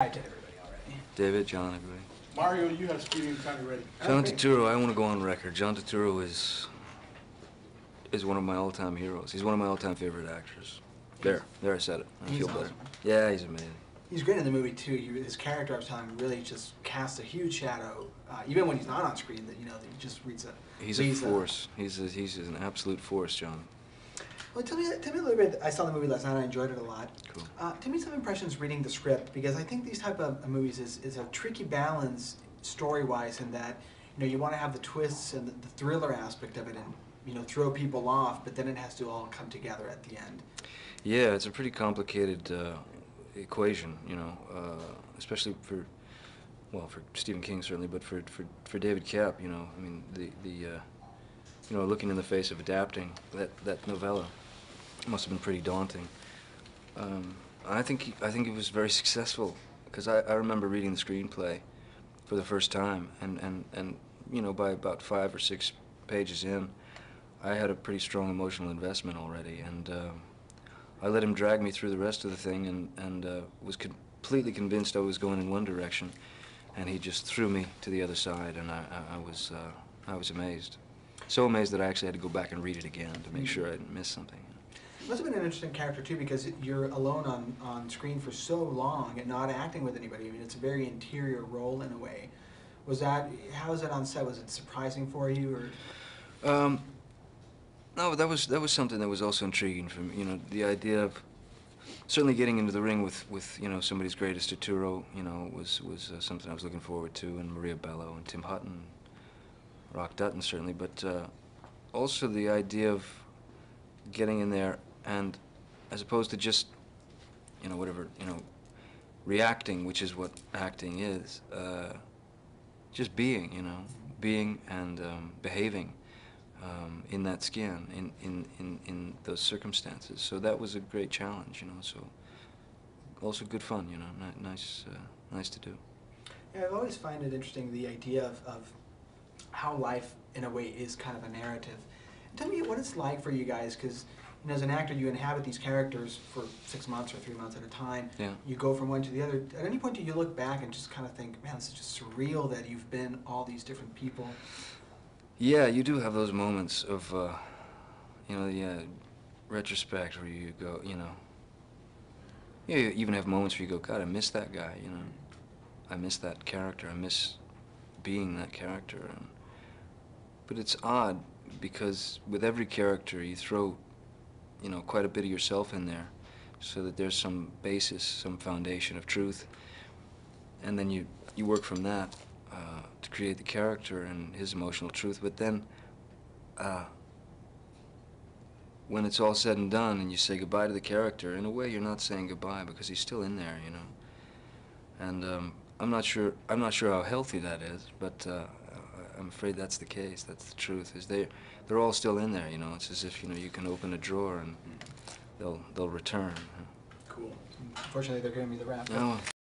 I did everybody already. David, John, everybody. Mario, you have Speedy County ready. John Turturro, I want to go on record. John Turturro is one of my all-time heroes. He's one of my all-time favorite actors. There I said it. I feel better. Awesome. Yeah, he's amazing. He's great in the movie too. His character, I was telling you, really just casts a huge shadow, even when he's not on screen. That that he just reads a. He's a force. He's an absolute force, John. Well, tell me a little bit. I saw the movie last night. I enjoyed it a lot. Cool. Tell me some impressions reading the script, because I think these type of movies is a tricky balance story-wise, in that you want to have the twists and the thriller aspect of it, and throw people off, but then it has to all come together at the end. Yeah, it's a pretty complicated equation, especially for Stephen King certainly, but for David Koepp, I mean looking in the face of adapting that novella must have been pretty daunting. I think it was very successful, because I remember reading the screenplay for the first time, and by about 5 or 6 pages in, I had a pretty strong emotional investment already, and I let him drag me through the rest of the thing, and was completely convinced I was going in one direction, and he just threw me to the other side, and I was amazed. So amazed that I actually had to go back and read it again to make sure I didn't miss something. It must have been an interesting character too, because you're alone on screen for so long and not acting with anybody. I mean, it's a very interior role in a way. How was it on set? Was it surprising for you, or? No, that was something that was also intriguing for me. The idea of certainly getting into the ring with somebody's greatest, Turturro, was something I was looking forward to, and Maria Bello and Tim Hutton, Rock Dutton certainly, but also the idea of getting in there, and as opposed to just reacting, which is what acting is, just being and behaving in that skin, in those circumstances. So that was a great challenge, so also good fun, nice to do. Yeah, I've always find it interesting, the idea of how life, in a way, is kind of a narrative. Tell me what it's like for you guys, because as an actor, you inhabit these characters for 6 months or 3 months at a time. Yeah. You go from one to the other. At any point do you look back and just kind of think, man, this is just surreal that you've been all these different people? Yeah, you do have those moments of, retrospect where you go, you even have moments where you go, God, I miss that guy, I miss that character, I miss being that character. But it's odd, because with every character you throw, quite a bit of yourself in there, so that there's some basis, some foundation of truth, and then you work from that to create the character and his emotional truth. But then, when it's all said and done, and you say goodbye to the character, in a way you're not saying goodbye, because he's still in there, And I'm not sure how healthy that is, but I'm afraid that's the case. That's the truth. Is they're all still in there. It's as if you can open a drawer and they'll return. Cool. Unfortunately, they're giving me the wrap. Oh.